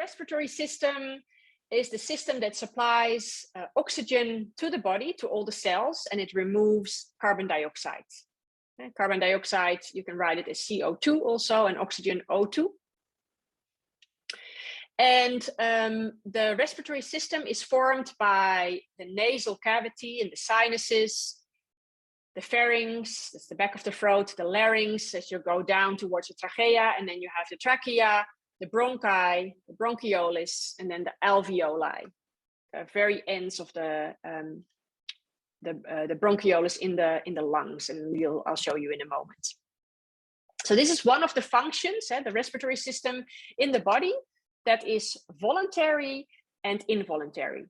respiratory system is the system that supplies oxygen to the body, to all the cells, and it removes carbon dioxide. Carbon dioxide, you can write it as CO2 also, and oxygen O2. And the respiratory system is formed by the nasal cavity and the sinuses, the pharynx, that's the back of the throat, the larynx as you go down towards the trachea, and then you have the trachea, the bronchi, the bronchioles, and then the alveoli, the very ends of the bronchioles in the lungs, and I'll show you in a moment. So this is one of the functions, the respiratory system in the body, that is voluntary and involuntary.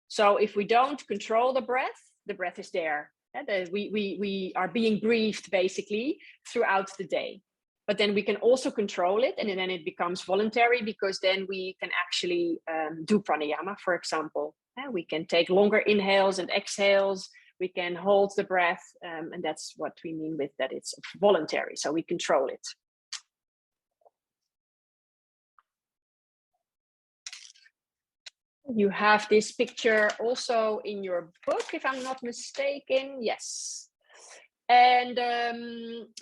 So if we don't control the breath is there. We are being breathed basically throughout the day. But then we can also control it, and then it becomes voluntary, because then we can actually do pranayama, for example. We can take longer inhales and exhales. We can hold the breath, and that's what we mean with that it's voluntary. So we control it. You have this picture also in your book, if I'm not mistaken. Yes. And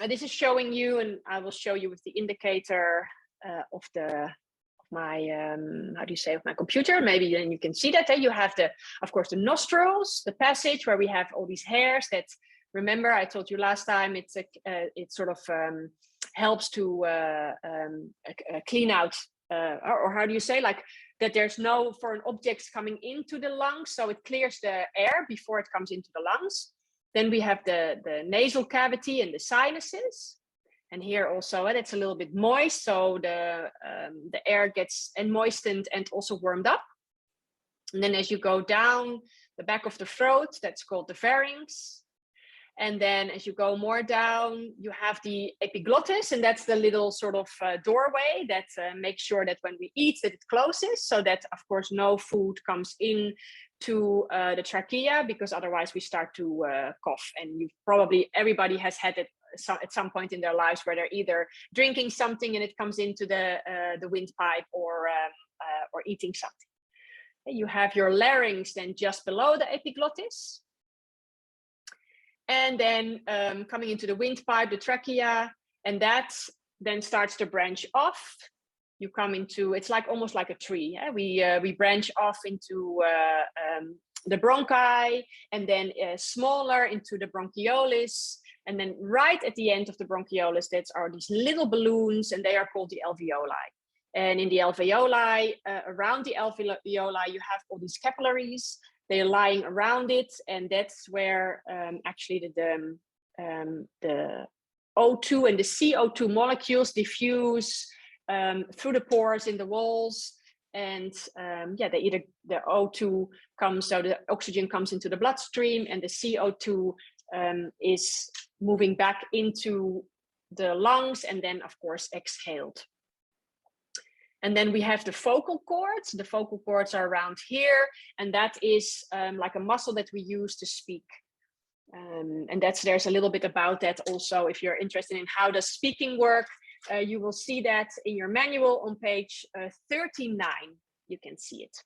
this is showing you, and I will show you with the indicator of my of my computer. Maybe then you can see that. You have of course, the nostrils, the passage where we have all these hairs that, remember, I told you last time, it sort of helps to clean out, or how do you say, like that there's no foreign objects coming into the lungs, so it clears the air before it comes into the lungs. Then we have the nasal cavity and the sinuses. And here also, it's a little bit moist, so the air gets moistened and also warmed up. And then as you go down the back of the throat, that's called the pharynx. And then as you go more down, you have the epiglottis, and that's the little sort of doorway that makes sure that when we eat that it closes, so that of course no food comes in to the trachea, because otherwise we start to cough. And everybody has had it at some point in their lives where they're either drinking something and it comes into the windpipe, or eating something. You have your larynx then just below the epiglottis. And then coming into the windpipe, the trachea, and that then starts to branch off. You come into, it's like almost like a tree. We branch off into the bronchi, and then smaller into the bronchioles. And then right at the end of the bronchioles, there are these little balloons, and they are called the alveoli. And in the alveoli, around the alveoli, you have all these capillaries. They're lying around it, and that's where actually the O2 and the CO2 molecules diffuse through the pores in the walls, and the O2 comes, so the oxygen comes into the bloodstream, and the CO2 is moving back into the lungs, and then of course exhaled. And then we have the vocal cords. The vocal cords are around here, and that is like a muscle that we use to speak. And there's a little bit about that also. If you're interested in how does speaking work, you will see that in your manual on page 39. You can see it.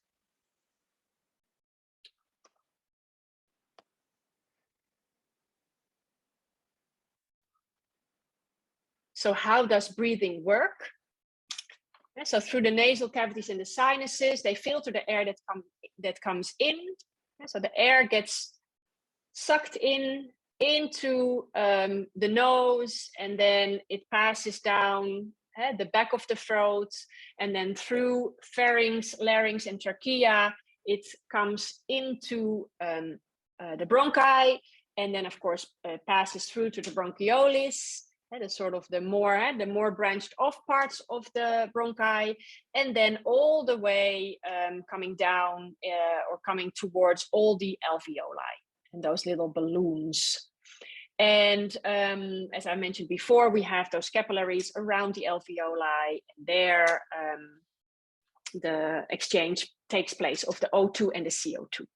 So how does breathing work? So through the nasal cavities and the sinuses, they filter the air that comes in. So the air gets sucked into the nose, and then it passes down the back of the throat, and then through pharynx, larynx, and trachea, it comes into the bronchi, and then of course passes through to the bronchioles. The sort of the more branched off parts of the bronchi, and then all the way coming down or coming towards all the alveoli and those little balloons. And as I mentioned before, we have those capillaries around the alveoli, and there the exchange takes place of the O2 and the CO2.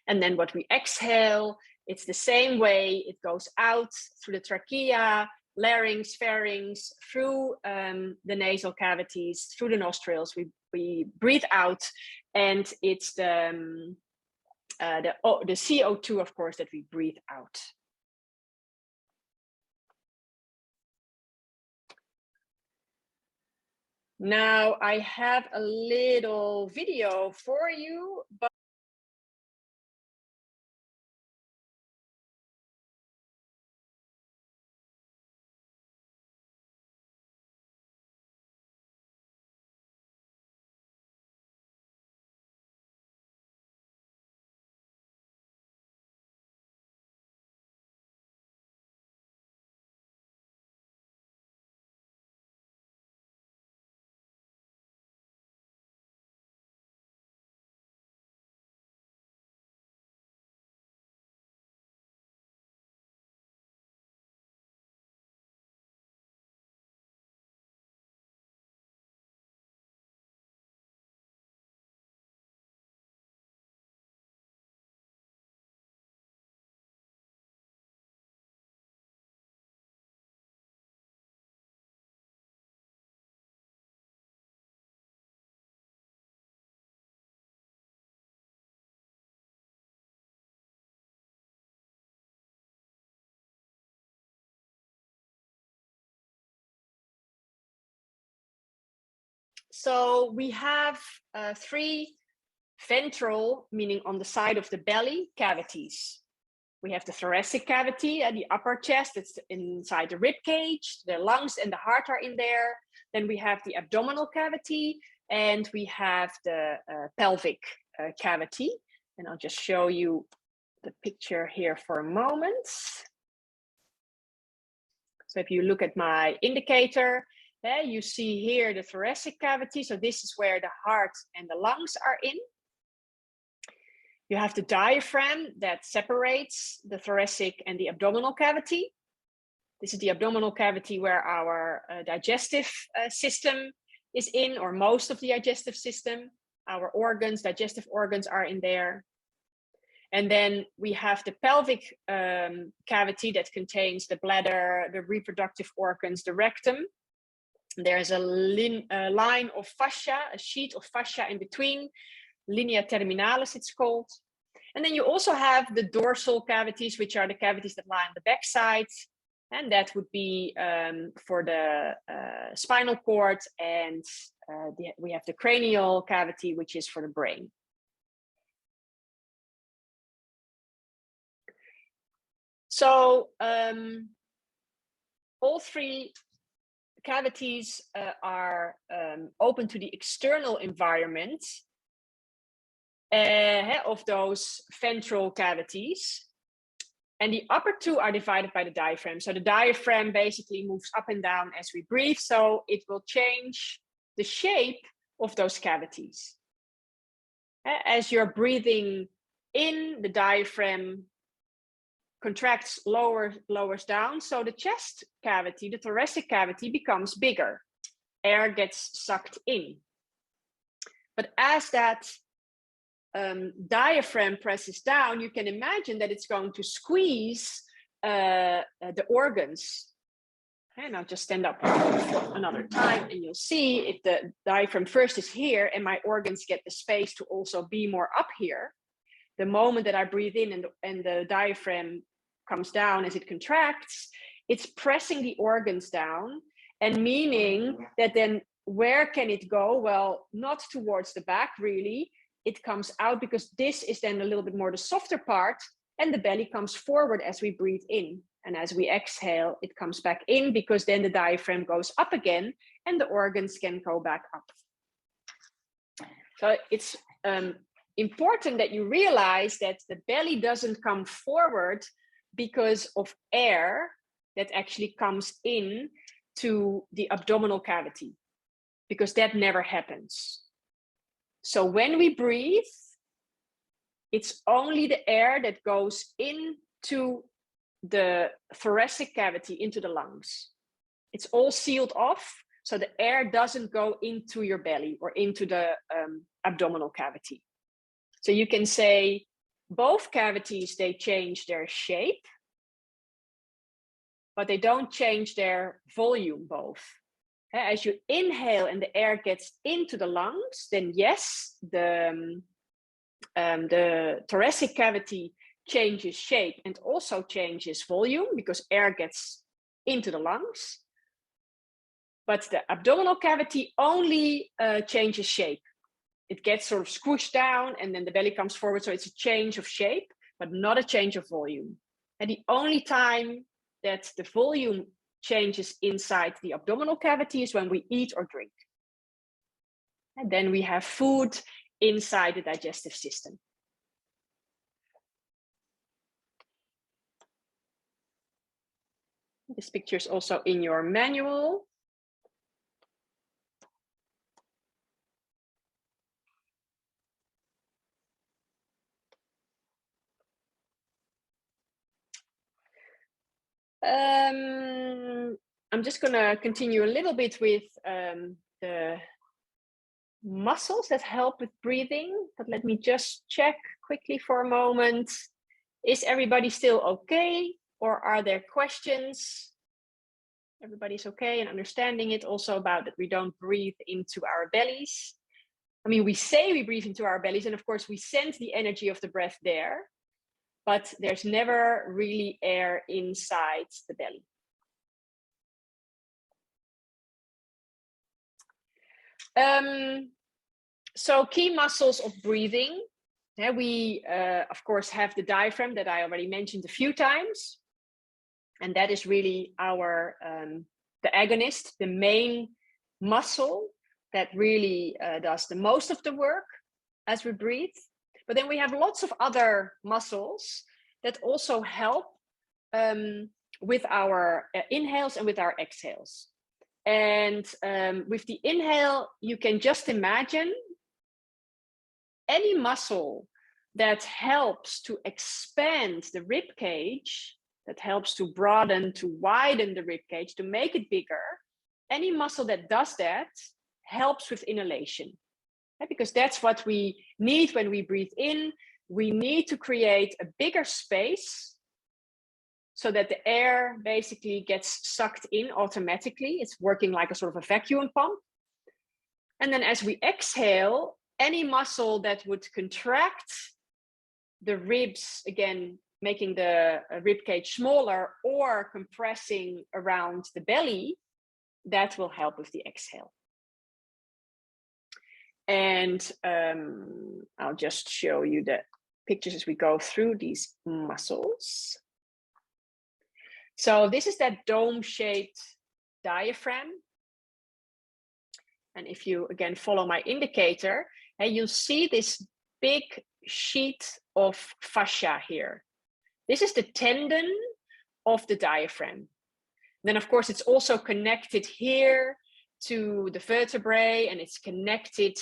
And then what we exhale, it's the same way. It goes out through the trachea, larynx, pharynx, through the nasal cavities, through the nostrils. We breathe out, and it's the CO2, of course, that we breathe out. Now I have a little video for you, but so we have 3 ventral, meaning on the side of the belly, cavities. We have the thoracic cavity at the upper chest, it's inside the rib cage, the lungs and the heart are in there. Then we have the abdominal cavity, and we have the pelvic cavity. And I'll just show you the picture here for a moment. So if you look at my indicator, you see here the thoracic cavity. So this is where the heart and the lungs are in. You have the diaphragm that separates the thoracic and the abdominal cavity. This is the abdominal cavity where our digestive system is in, or most of the digestive system. Our organs, digestive organs are in there. And then we have the pelvic cavity that contains the bladder, the reproductive organs, the rectum. There's a line of fascia, a sheet of fascia in between, linea terminalis it's called. And then you also have the dorsal cavities, which are the cavities that lie on the backside. And that would be for the spinal cord, and we have the cranial cavity, which is for the brain. So all 3 cavities are open to the external environment of those ventral cavities. And the upper 2 are divided by the diaphragm. So the diaphragm basically moves up and down as we breathe. So it will change the shape of those cavities. As you're breathing in, the diaphragm contracts, lowers down. So the chest cavity, the thoracic cavity, becomes bigger. Air gets sucked in. But as that diaphragm presses down, you can imagine that it's going to squeeze the organs. And I'll just stand up another time, and you'll see if the diaphragm first is here and my organs get the space to also be more up here. The moment that I breathe in and the diaphragm comes down as it contracts, it's pressing the organs down, and meaning that then where can it go? Well, not towards the back really. It comes out, because this is then a little bit more the softer part, and the belly comes forward as we breathe in. And as we exhale, it comes back in, because then the diaphragm goes up again and the organs can go back up. So it's important that you realize that the belly doesn't come forward because of air that actually comes in to the abdominal cavity, because that never happens. So when we breathe, it's only the air that goes into the thoracic cavity, into the lungs. It's all sealed off, so the air doesn't go into your belly or into the abdominal cavity. So you can say both cavities, they change their shape, but they don't change their volume both. As you inhale and the air gets into the lungs, then yes, the thoracic cavity changes shape and also changes volume because air gets into the lungs. But the abdominal cavity only changes shape. It gets sort of squished down and then the belly comes forward. So it's a change of shape, but not a change of volume. And the only time that the volume changes inside the abdominal cavity is when we eat or drink. And then we have food inside the digestive system. This picture is also in your manual. I'm just going to continue a little bit with the muscles that help with breathing, but let me just check quickly for a moment. Is everybody still okay, or are there questions? Everybody's okay and understanding it also about that we don't breathe into our bellies. I mean, we say we breathe into our bellies, and of course we send the energy of the breath there, but there's never really air inside the belly. So key muscles of breathing. We, of course, have the diaphragm that I already mentioned a few times. And that is really our, the agonist, the main muscle that really does the most of the work as we breathe. But then we have lots of other muscles that also help with our inhales and with our exhales. And with the inhale, you can just imagine any muscle that helps to expand the rib cage, that helps to broaden, to widen the rib cage, to make it bigger. Any muscle that does that helps with inhalation, because that's what we need when we breathe in. We need to create a bigger space so that the air basically gets sucked in automatically. It's working like a sort of a vacuum pump. And then as we exhale, any muscle that would contract the ribs, again, making the rib cage smaller or compressing around the belly, that will help with the exhale. And I'll just show you the pictures as we go through these muscles. So this is that dome-shaped diaphragm. And if you, again, follow my indicator, you'll see this big sheet of fascia here. This is the tendon of the diaphragm. Then, of course, it's also connected here to the vertebrae, and it's connected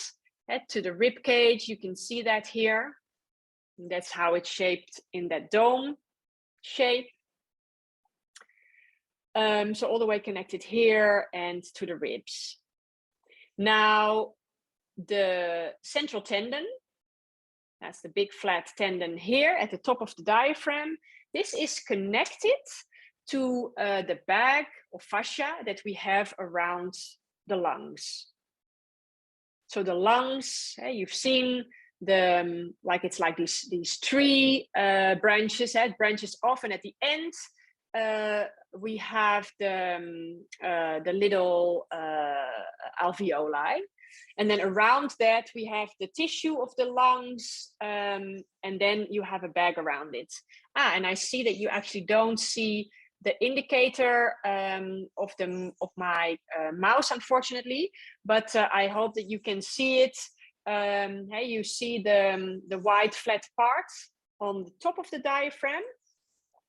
to the rib cage. You can see that here. And that's how it's shaped in that dome shape. So all the way connected here and to the ribs. Now, the central tendon, that's the big flat tendon here at the top of the diaphragm. This is connected to the bag of fascia that we have around the lungs. So the lungs, you've seen the, it's like these tree branches, branches off, and at the end, we have the little alveoli. And then around that, we have the tissue of the lungs, and then you have a bag around it. And I see that you actually don't see the indicator of my mouse, unfortunately, but I hope that you can see it. You see the white flat part on the top of the diaphragm,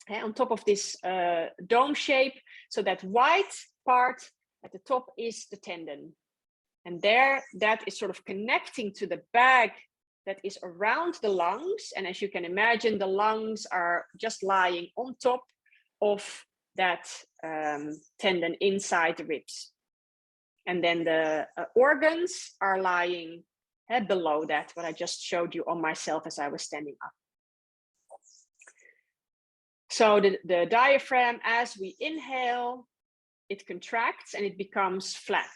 on top of this dome shape. So that white part at the top is the tendon. And there, that is sort of connecting to the bag that is around the lungs. And as you can imagine, the lungs are just lying on top of that tendon inside the ribs. And then the organs are lying below that, what I just showed you on myself as I was standing up. So the diaphragm, as we inhale, it contracts and it becomes flat.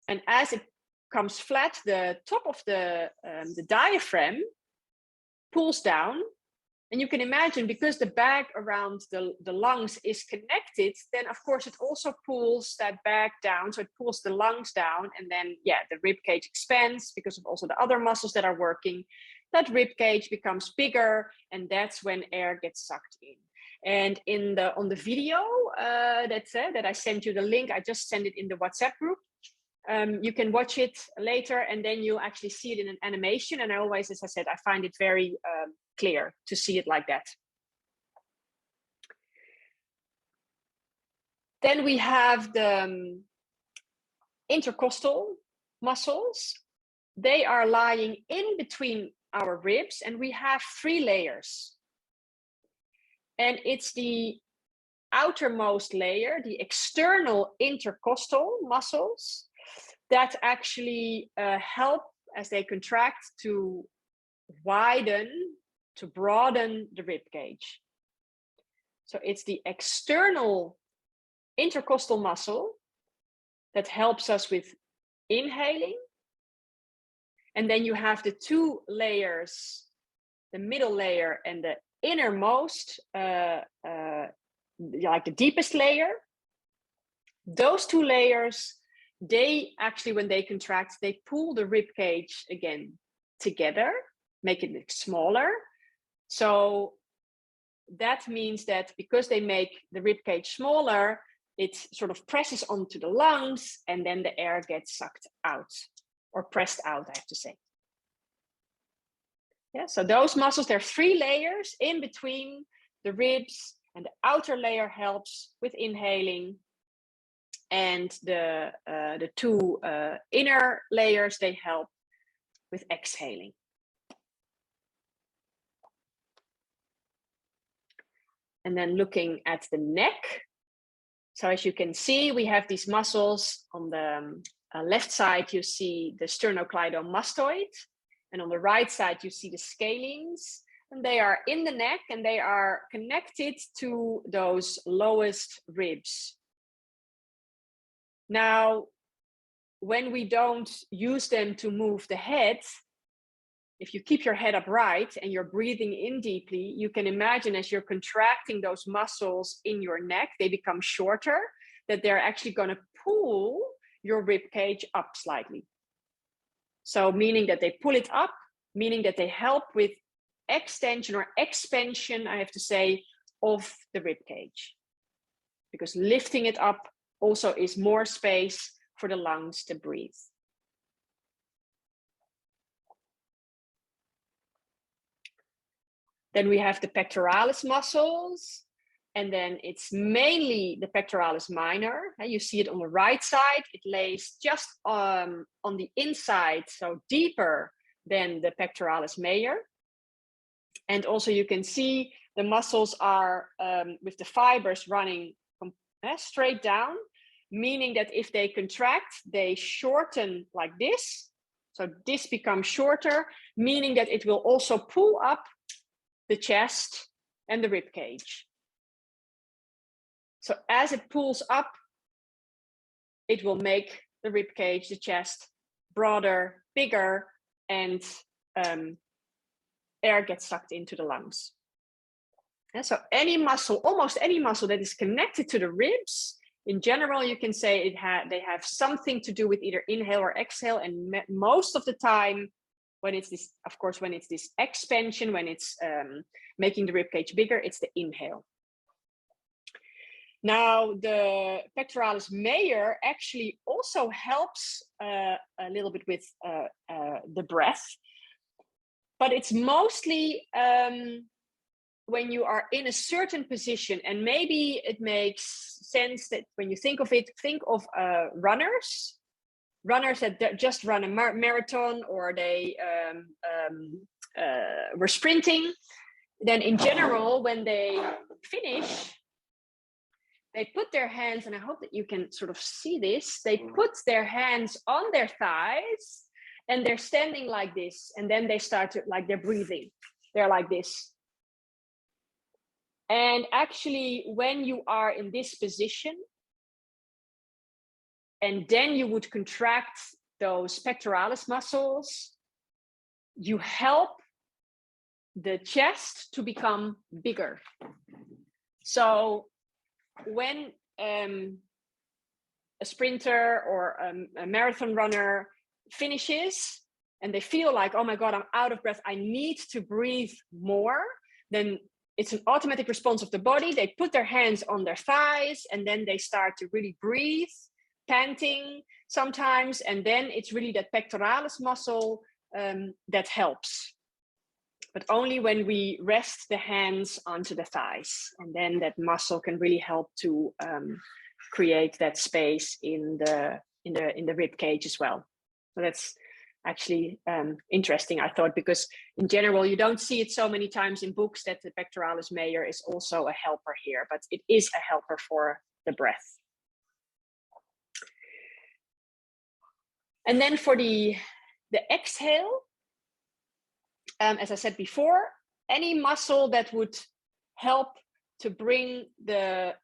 And as it comes flat, the top of the diaphragm pulls down. And you can imagine, because the bag around the lungs is connected, then of course it also pulls that bag down. So it pulls the lungs down, and then, yeah, the rib cage expands because of also the other muscles that are working. That rib cage becomes bigger, and that's when air gets sucked in. And on the video that I sent you the link, I just sent it in the WhatsApp group. You can watch it later, and then you'll actually see it in an animation. And I always, as I said, I find it very clear to see it like that. Then we have the intercostal muscles. They are lying in between our ribs, and we have 3 layers. And it's the outermost layer, the external intercostal muscles, that actually help, as they contract, to widen, to broaden the rib cage. So it's the external intercostal muscle that helps us with inhaling. And then you have the 2 layers, the middle layer and the innermost, like the deepest layer. Those 2 layers, they actually, when they contract, they pull the rib cage again together, make it smaller. So that means that because they make the rib cage smaller, it sort of presses onto the lungs, and then the air gets sucked out, or pressed out, I have to say. Yeah, so those muscles, there are 3 layers in between the ribs, and the outer layer helps with inhaling. And the 2 inner layers, they help with exhaling. And then looking at the neck. So as you can see, we have these muscles. On the left side, you see the sternocleidomastoid. And on the right side, you see the scalenes. And they are in the neck, and they are connected to those lowest ribs. Now, when we don't use them to move the head, if you keep your head upright and you're breathing in deeply, you can imagine, as you're contracting those muscles in your neck, they become shorter, that they're actually going to pull your rib cage up slightly. So meaning that they pull it up, meaning that they help with extension or expansion, I have to say, of the rib cage. Because lifting it up also is more space for the lungs to breathe. Then we have the pectoralis muscles, and then it's mainly the pectoralis minor. You see it on the right side. It lays just on the inside, so deeper than the pectoralis major. And also you can see the muscles are with the fibers running straight down, meaning that if they contract, they shorten like this. So this becomes shorter, meaning that it will also pull up the chest and the rib cage. So as it pulls up, it will make the rib cage, the chest, broader, bigger, and air gets sucked into the lungs. And so any muscle, almost any muscle that is connected to the ribs, in general, you can say they have something to do with either inhale or exhale. And most of the time, when it's this, of course, when it's this expansion, when it's making the rib cage bigger, it's the inhale. Now, the pectoralis major actually also helps a little bit with the breath, but it's mostly when you are in a certain position, and maybe it makes sense that when you think of it, think of runners that just run a marathon, or they were sprinting. Then in general, when they finish, they put their hands, and I hope that you can sort of see this, they put their hands on their thighs, and they're standing like this, and then they start to, like, they're breathing. They're like this. And actually, when you are in this position, and then you would contract those pectoralis muscles, you help the chest to become bigger. So when a sprinter or a marathon runner finishes and they feel like, oh my God, I'm out of breath, I need to breathe more, then it's an automatic response of the body. They put their hands on their thighs and then they start to really breathe, panting sometimes. And then it's really that pectoralis muscle that helps. But only when we rest the hands onto the thighs, and then that muscle can really help to create that space in the rib cage as well. So that's actually interesting, I thought, because in general you don't see it so many times in books that the pectoralis major is also a helper here, but it is a helper for the breath. And then for the exhale, as I said before, any muscle that would help to bring the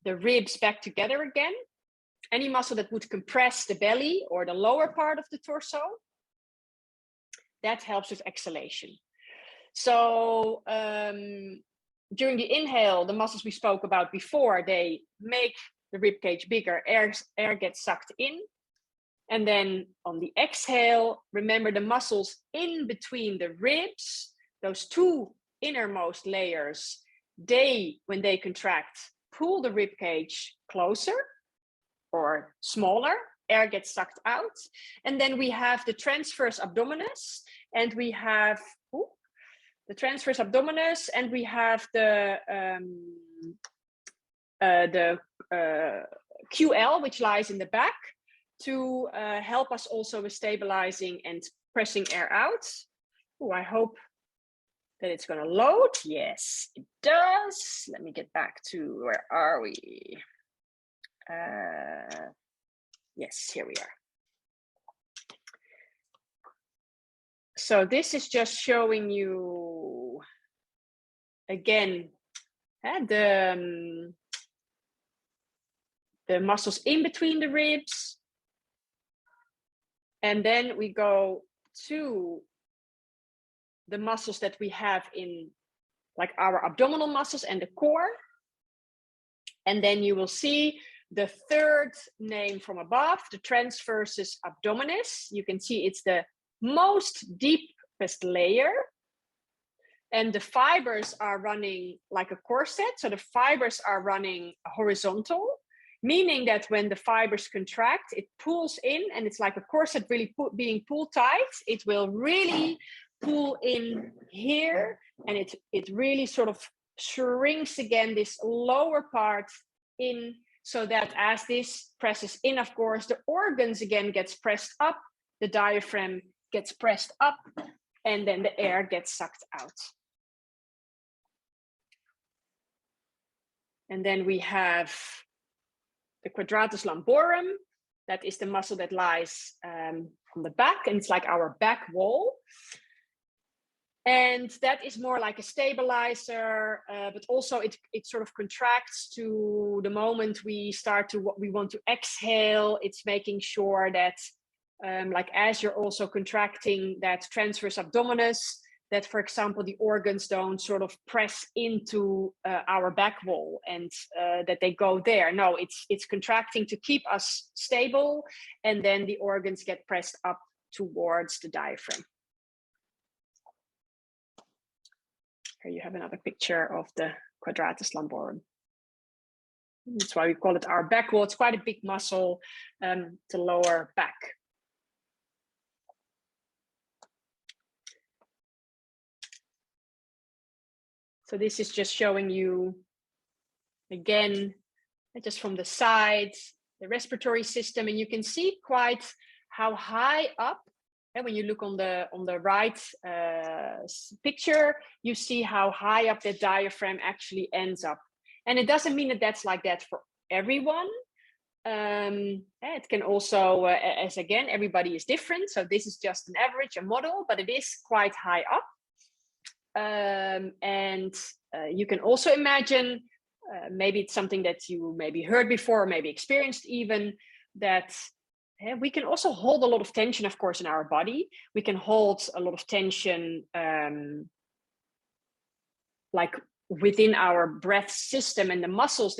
ribs back together again, any muscle that would compress the belly or the lower part of the torso, that helps with exhalation. So during the inhale, the muscles we spoke about before, they make the rib cage bigger, air gets sucked in. And then on the exhale, remember the muscles in between the ribs, those two innermost layers, when they contract, pull the rib cage closer or smaller, air gets sucked out. And then we have the transverse abdominis, and we have the transverse abdominis, and we have the QL, which lies in the back, to help us also with stabilizing and pressing air out. Oh, I hope that it's going to load. Yes, it does. Let me get back to, where are we? Yes, here we are. So this is just showing you, again, the muscles in between the ribs. And then we go to the muscles that we have in, like, our abdominal muscles and the core. And then you will see the third name from above, the transversus abdominis. You can see it's the most deepest layer. And the fibers are running like a corset. So the fibers are running horizontal, meaning that when the fibers contract, it pulls in, and it's like a corset really being pulled tight. It will really pull in here, and it really sort of shrinks again this lower part in, so that as this presses in, of course, the organs again gets pressed up, the diaphragm gets pressed up, and then the air gets sucked out. And then we have the quadratus lumborum. That is the muscle that lies on the back, and it's like our back wall. And that is more like a stabilizer, but also it sort of contracts to the moment we start to what we want to exhale. It's making sure that, like, as you're also contracting that transverse abdominis, that, for example, the organs don't sort of press into our back wall, and that they go there. No, it's contracting to keep us stable, and then the organs get pressed up towards the diaphragm. Here you have another picture of the quadratus lumborum. That's why we call it our back wall. It's quite a big muscle, the lower back. So this is just showing you, again, just from the side, the respiratory system, and you can see quite how high up. And when you look on the right picture, you see how high up the diaphragm actually ends up. And it doesn't mean that that's like that for everyone. It can also, as again, everybody is different. So this is just an average, a model, but it is quite high up. And you can also imagine, maybe it's something that you maybe heard before, maybe experienced even, that we can also hold a lot of tension, of course, in our body. We can hold a lot of tension like within our breath system and the muscles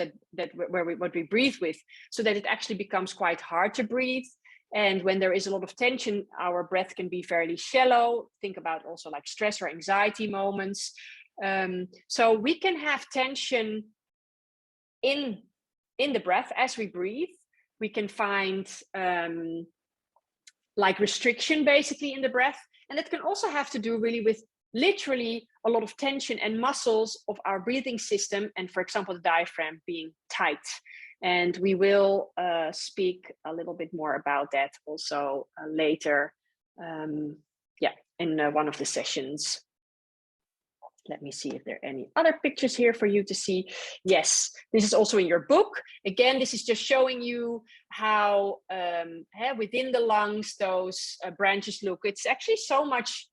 what we breathe with, so that it actually becomes quite hard to breathe. And when there is a lot of tension, our breath can be fairly shallow. Think about also like stress or anxiety moments. So we can have tension in the breath as we breathe. We can find like restriction basically in the breath. And it can also have to do really with literally a lot of tension and muscles of our breathing system. And for example, the diaphragm being tight. And we will speak a little bit more about that also later, in one of the sessions. Let me see if there are any other pictures here for you to see. Yes, this is also in your book. Again, this is just showing you how within the lungs those branches look. It's actually so much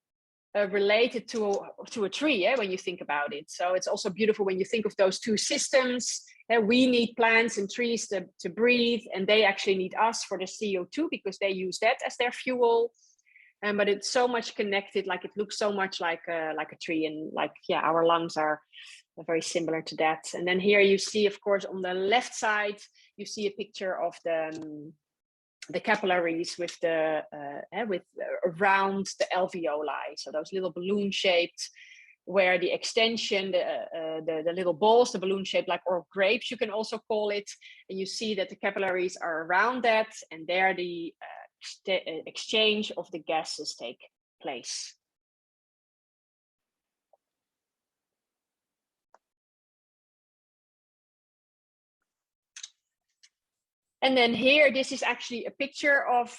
related to a tree, when you think about it. So it's also beautiful when you think of those two systems. We need plants and trees to breathe, and they actually need us for the CO2 because they use that as their fuel. But it's so much connected, like it looks so much like a tree, and like, yeah, our lungs are very similar to that. And then here you see, of course, on the left side, you see a picture of the capillaries with around the alveoli. So those little balloon shaped, where the extension, the little balls, the balloon shaped, like, or grapes, you can also call it. And you see that the capillaries are around that, and there the exchange of the gases take place. And then here, this is actually a picture of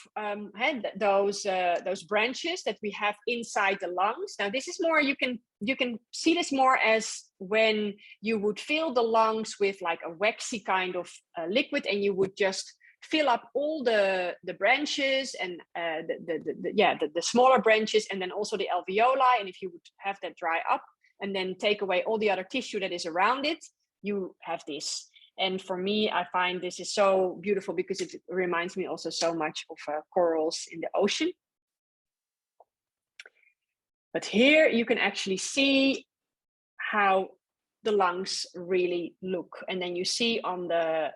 those branches that we have inside the lungs. Now, this is more, you can see this more as when you would fill the lungs with like a waxy kind of liquid, and you would just fill up all the branches and the smaller branches, and then also the alveoli. And if you would have that dry up and then take away all the other tissue that is around it, you have this. And for me, I find this is so beautiful because it reminds me also so much of corals in the ocean. But here you can actually see how the lungs really look. And then you see on the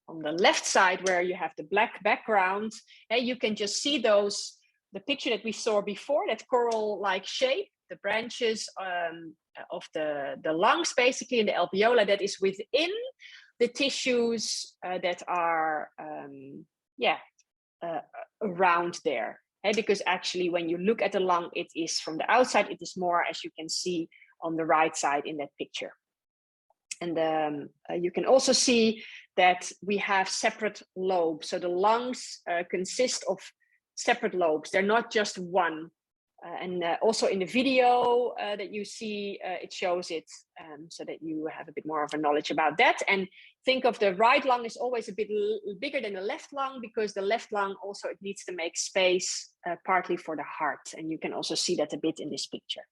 left side, where you have the black background, you can just see the picture that we saw before, that coral-like shape, the branches of the lungs, basically, in the alveoli, that is within the tissues that are around there. Because actually, when you look at the lung, it is from the outside, it is more, as you can see on the right side in that picture. And you can also see that we have separate lobes. So the lungs consist of separate lobes. They're not just one. And also in the video that you see, it shows it, so that you have a bit more of a knowledge about that. And think of the right lung is always a bit bigger than the left lung, because the left lung also, it needs to make space partly for the heart. And you can also see that a bit in this picture.